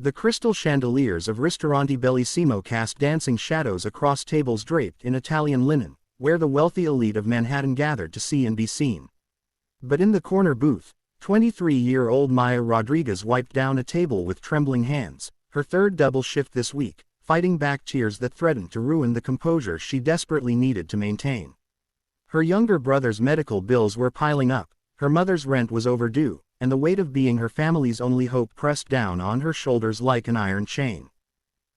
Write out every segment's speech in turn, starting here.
The crystal chandeliers of Ristorante Bellissimo cast dancing shadows across tables draped in Italian linen, where the wealthy elite of Manhattan gathered to see and be seen. But in the corner booth, 23-year-old Maya Rodriguez wiped down a table with trembling hands, her third double shift this week, fighting back tears that threatened to ruin the composure she desperately needed to maintain. Her younger brother's medical bills were piling up, her mother's rent was overdue, and the weight of being her family's only hope pressed down on her shoulders like an iron chain.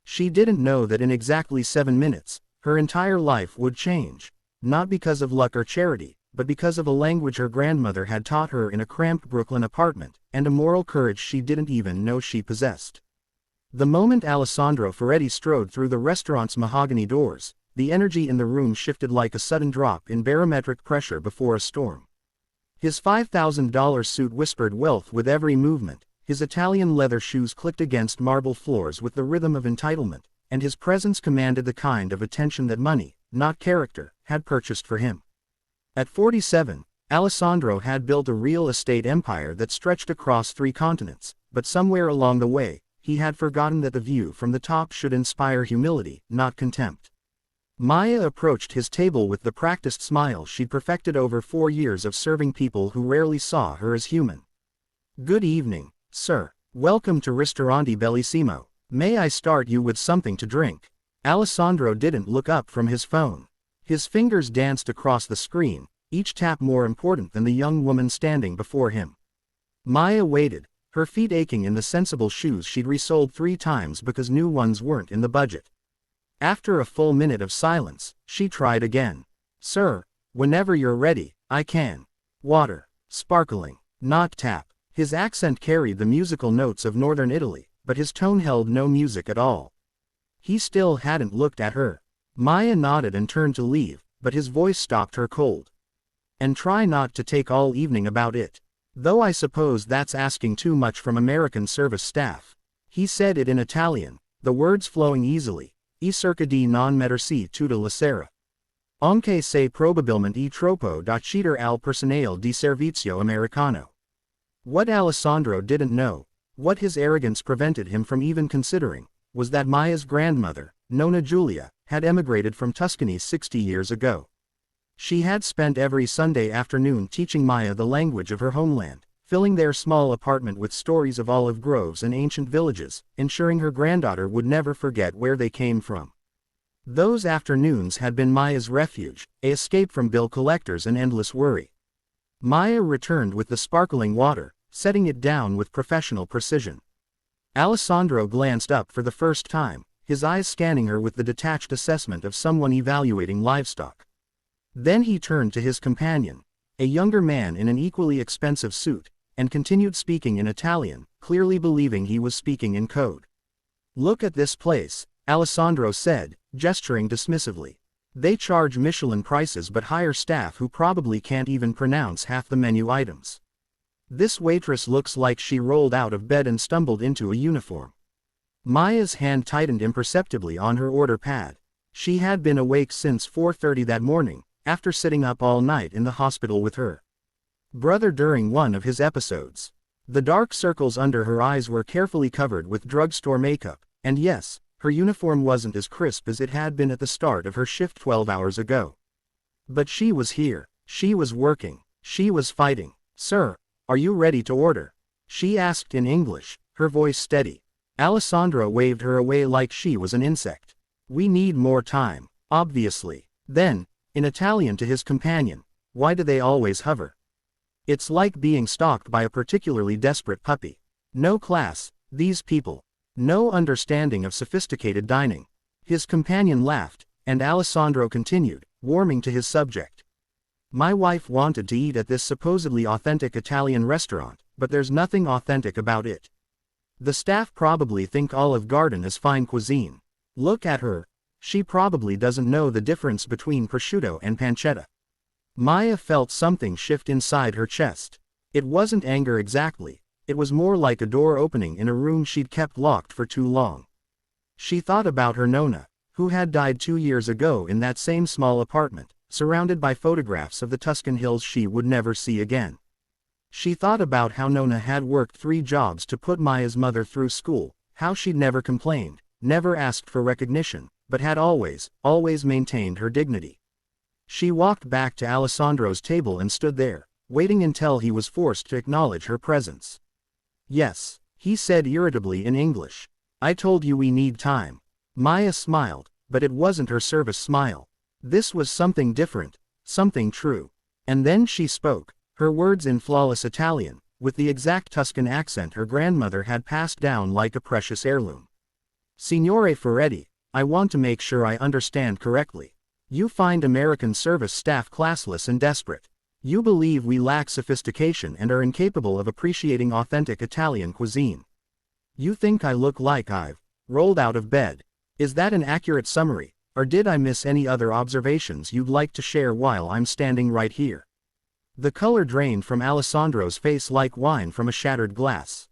She didn't know that in exactly 7 minutes, her entire life would change, not because of luck or charity, but because of a language her grandmother had taught her in a cramped Brooklyn apartment, and a moral courage she didn't even know she possessed. The moment Alessandro Ferretti strode through the restaurant's mahogany doors, the energy in the room shifted like a sudden drop in barometric pressure before a storm. His $5,000 suit whispered wealth with every movement, his Italian leather shoes clicked against marble floors with the rhythm of entitlement, and his presence commanded the kind of attention that money, not character, had purchased for him. At 47, Alessandro had built a real estate empire that stretched across 3 continents, but somewhere along the way, he had forgotten that the view from the top should inspire humility, not contempt. Maya approached his table with the practiced smile she'd perfected over 4 years of serving people who rarely saw her as human. "Good evening, sir. Welcome to Ristorante Bellissimo. May I start you with something to drink?" Alessandro didn't look up from his phone. His fingers danced across the screen, each tap more important than the young woman standing before him. Maya waited, her feet aching in the sensible shoes she'd resold 3 times because new ones weren't in the budget. After a full minute of silence, she tried again. "Sir, whenever you're ready, I can." Water. Sparkling. Not tap. His accent carried the musical notes of northern Italy, but his tone held no music at all. He still hadn't looked at her. Maya nodded and turned to leave, but his voice stopped her cold. "And try not to take all evening about it. Though I suppose that's asking too much from American service staff." He said it in Italian, the words flowing easily. "E cerca di non mettersi tutta la sera. Anche se probabilmente troppo da chiedere al personale di servizio americano." What Alessandro didn't know, what his arrogance prevented him from even considering, was that Maya's grandmother, Nonna Giulia, had emigrated from Tuscany 60 years ago. She had spent every Sunday afternoon teaching Maya the language of her homeland, filling their small apartment with stories of olive groves and ancient villages, ensuring her granddaughter would never forget where they came from. Those afternoons had been Maya's refuge, an escape from bill collectors and endless worry. Maya returned with the sparkling water, setting it down with professional precision. Alessandro glanced up for the first time, his eyes scanning her with the detached assessment of someone evaluating livestock. Then he turned to his companion, a younger man in an equally expensive suit, and continued speaking in Italian, clearly believing he was speaking in code. "Look at this place," Alessandro said, gesturing dismissively. "They charge Michelin prices but hire staff who probably can't even pronounce half the menu items. This waitress looks like she rolled out of bed and stumbled into a uniform." Maya's hand tightened imperceptibly on her order pad. She had been awake since 4:30 that morning, after sitting up all night in the hospital with her brother during one of his episodes. The dark circles under her eyes were carefully covered with drugstore makeup, and yes, her uniform wasn't as crisp as it had been at the start of her shift 12 hours ago. But she was here, she was working, she was fighting. "Sir, are you ready to order?" she asked in English, her voice steady. Alessandro waved her away like she was an insect. "We need more time, obviously." Then, in Italian to his companion, "Why do they always hover? It's like being stalked by a particularly desperate puppy. No class, these people. No understanding of sophisticated dining." His companion laughed, and Alessandro continued, warming to his subject. "My wife wanted to eat at this supposedly authentic Italian restaurant, but there's nothing authentic about it. The staff probably think Olive Garden is fine cuisine. Look at her. She probably doesn't know the difference between prosciutto and pancetta." Maya felt something shift inside her chest. It wasn't anger exactly, it was more like a door opening in a room she'd kept locked for too long. She thought about her Nonna, who had died 2 years ago in that same small apartment, surrounded by photographs of the Tuscan hills she would never see again. She thought about how Nonna had worked 3 jobs to put Maya's mother through school, how she'd never complained, never asked for recognition, but had always maintained her dignity. She walked back to Alessandro's table and stood there, waiting until he was forced to acknowledge her presence. "Yes," he said irritably in English. "I told you we need time." Maya smiled, but it wasn't her service smile. This was something different, something true. And then she spoke, her words in flawless Italian, with the exact Tuscan accent her grandmother had passed down like a precious heirloom. "Signore Ferretti, I want to make sure I understand correctly. You find American service staff classless and desperate. You believe we lack sophistication and are incapable of appreciating authentic Italian cuisine. You think I look like I've rolled out of bed. Is that an accurate summary, or did I miss any other observations you'd like to share while I'm standing right here?" The color drained from Alessandro's face like wine from a shattered glass.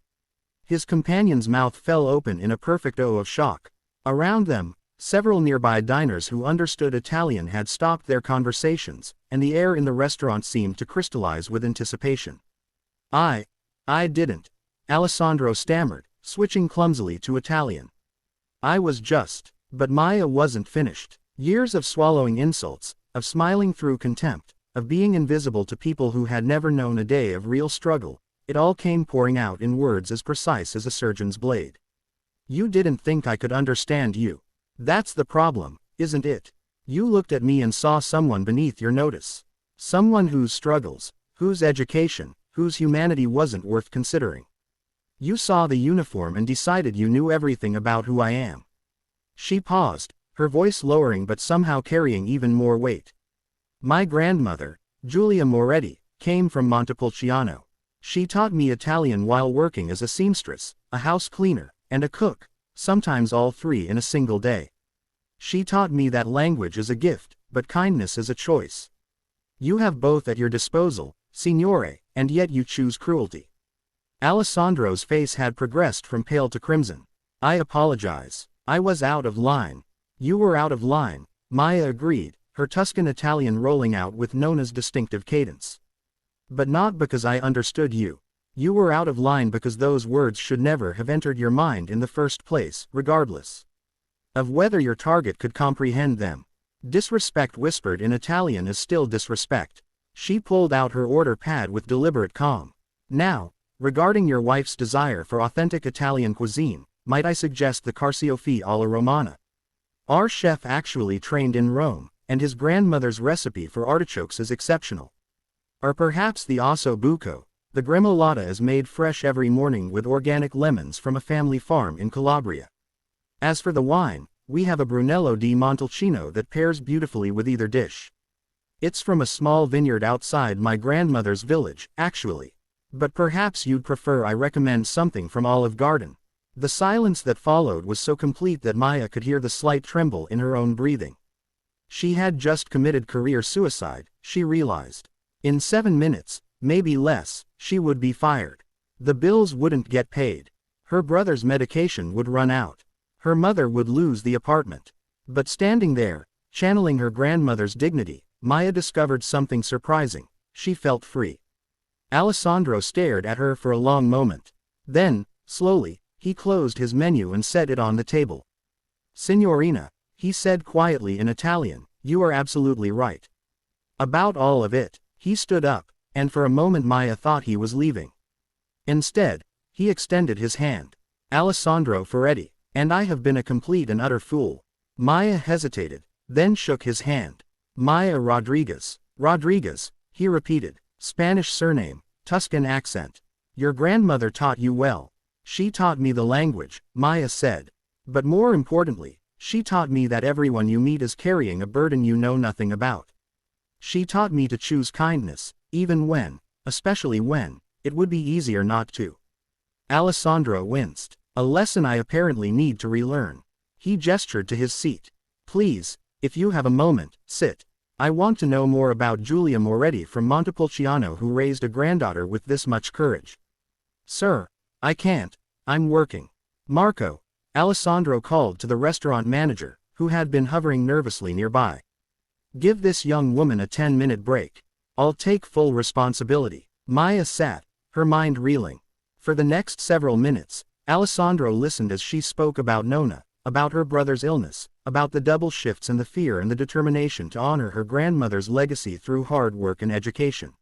His companion's mouth fell open in a perfect O of shock. Around them, several nearby diners who understood Italian had stopped their conversations, and the air in the restaurant seemed to crystallize with anticipation. I didn't," Alessandro stammered, switching clumsily to Italian. "I was just," but Maya wasn't finished. Years of swallowing insults, of smiling through contempt, of being invisible to people who had never known a day of real struggle, it all came pouring out in words as precise as a surgeon's blade. "You didn't think I could understand you. That's the problem, isn't it? You looked at me and saw someone beneath your notice. Someone whose struggles, whose education, whose humanity wasn't worth considering. You saw the uniform and decided you knew everything about who I am." She paused, her voice lowering but somehow carrying even more weight. "My grandmother, Giulia Moretti, came from Montepulciano. She taught me Italian while working as a seamstress, a house cleaner, and a cook, sometimes all three in a single day. She taught me that language is a gift, but kindness is a choice. You have both at your disposal, signore, and yet you choose cruelty." Alessandro's face had progressed from pale to crimson. "I apologize. I was out of line." "You were out of line," Maya agreed, her Tuscan Italian rolling out with Nona's distinctive cadence. "But not because I understood you. You were out of line because those words should never have entered your mind in the first place, regardless of whether your target could comprehend them. Disrespect whispered in Italian is still disrespect." She pulled out her order pad with deliberate calm. "Now, regarding your wife's desire for authentic Italian cuisine, might I suggest the carciofi alla romana? Our chef actually trained in Rome, and his grandmother's recipe for artichokes is exceptional. Or perhaps the osso buco. The gremolata is made fresh every morning with organic lemons from a family farm in Calabria. As for the wine, we have a Brunello di Montalcino that pairs beautifully with either dish. It's from a small vineyard outside my grandmother's village, actually. But perhaps you'd prefer I recommend something from Olive Garden." The silence that followed was so complete that Maya could hear the slight tremble in her own breathing. She had just committed career suicide, she realized. In 7 minutes, maybe less, she would be fired. The bills wouldn't get paid. Her brother's medication would run out. Her mother would lose the apartment. But standing there, channeling her grandmother's dignity, Maya discovered something surprising. She felt free. Alessandro stared at her for a long moment. Then, slowly, he closed his menu and set it on the table. "Signorina," he said quietly in Italian, "you are absolutely right. About all of it." He stood up, and for a moment Maya thought he was leaving. Instead, he extended his hand. "Alessandro Ferretti, and I have been a complete and utter fool." Maya hesitated, then shook his hand. "Maya Rodriguez." "Rodriguez," he repeated. "Spanish surname, Tuscan accent. Your grandmother taught you well." "She taught me the language," Maya said. "But more importantly, she taught me that everyone you meet is carrying a burden you know nothing about. She taught me to choose kindness, even when, especially when, it would be easier not to." Alessandro winced. "A lesson I apparently need to relearn." He gestured to his seat. "Please, if you have a moment, sit. I want to know more about Giulia Moretti from Montepulciano who raised a granddaughter with this much courage." "Sir, I can't. I'm working." "Marco," Alessandro called to the restaurant manager, who had been hovering nervously nearby. "Give this young woman a 10-minute break. I'll take full responsibility." Maya sat, her mind reeling. For the next several minutes, Alessandro listened as she spoke about Nona, about her brother's illness, about the double shifts and the fear and the determination to honor her grandmother's legacy through hard work and education.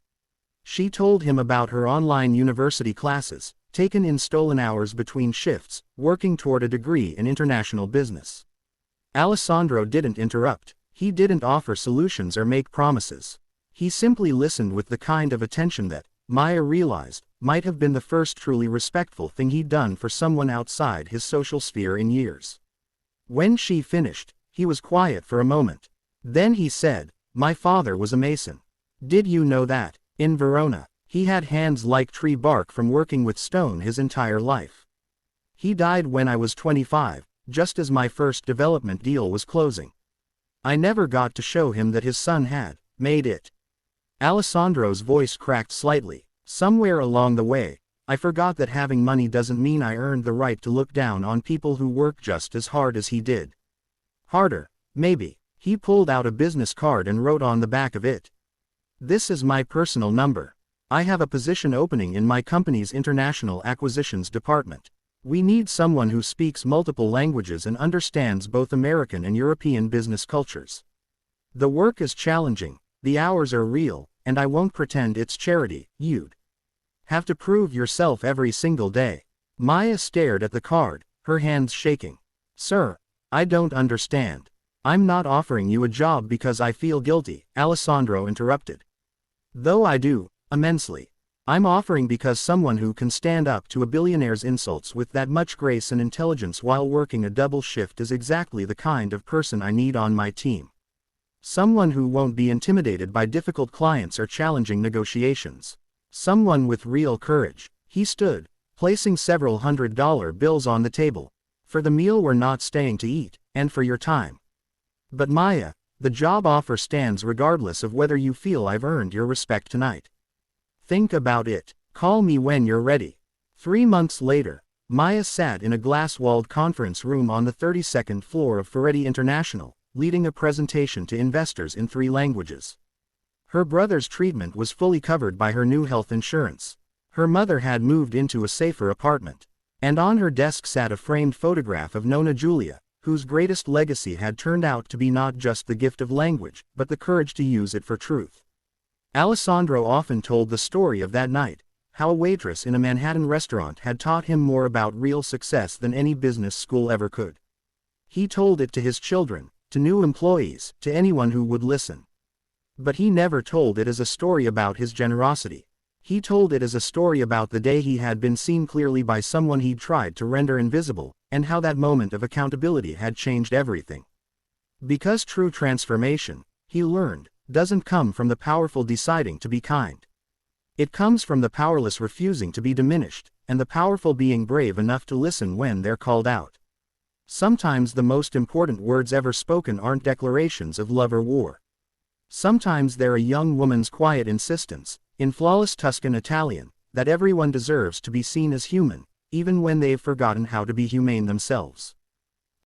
She told him about her online university classes, taken in stolen hours between shifts, working toward a degree in international business. Alessandro didn't interrupt, he didn't offer solutions or make promises. He simply listened with the kind of attention that, Maya realized, might have been the first truly respectful thing he'd done for someone outside his social sphere in years. When she finished, he was quiet for a moment. Then he said, "My father was a mason. Did you know that? In Verona, he had hands like tree bark from working with stone his entire life. He died when I was 25, just as my first development deal was closing. I never got to show him that his son had made it." Alessandro's voice cracked slightly. "Somewhere along the way, I forgot that having money doesn't mean I earned the right to look down on people who work just as hard as he did. Harder, maybe." He pulled out a business card and wrote on the back of it, "This is my personal number. I have a position opening in my company's international acquisitions department. We need someone who speaks multiple languages and understands both American and European business cultures. The work is challenging, the hours are real, and I won't pretend it's charity. You'd have to prove yourself every single day." Maya stared at the card, her hands shaking. "Sir, I don't understand. I'm not offering you a job because I feel guilty," Alessandro interrupted. "Though I do, immensely. I'm offering because someone who can stand up to a billionaire's insults with that much grace and intelligence while working a double shift is exactly the kind of person I need on my team. Someone who won't be intimidated by difficult clients or challenging negotiations. Someone with real courage." He stood, placing several $100 bills on the table. "For the meal we're not staying to eat, and for your time. But Maya, the job offer stands regardless of whether you feel I've earned your respect tonight. Think about it. Call me when you're ready." 3 months later, Maya sat in a glass-walled conference room on the 32nd floor of Ferretti International, leading a presentation to investors in 3 languages. Her brother's treatment was fully covered by her new health insurance. Her mother had moved into a safer apartment. And on her desk sat a framed photograph of Nonna Giulia, whose greatest legacy had turned out to be not just the gift of language, but the courage to use it for truth. Alessandro often told the story of that night, how a waitress in a Manhattan restaurant had taught him more about real success than any business school ever could. He told it to his children, to new employees, to anyone who would listen. But he never told it as a story about his generosity. He told it as a story about the day he had been seen clearly by someone he'd tried to render invisible, and how that moment of accountability had changed everything. Because true transformation, he learned, doesn't come from the powerful deciding to be kind. It comes from the powerless refusing to be diminished, and the powerful being brave enough to listen when they're called out. Sometimes the most important words ever spoken aren't declarations of love or war. Sometimes they're a young woman's quiet insistence, in flawless Tuscan Italian, that everyone deserves to be seen as human, even when they've forgotten how to be humane themselves.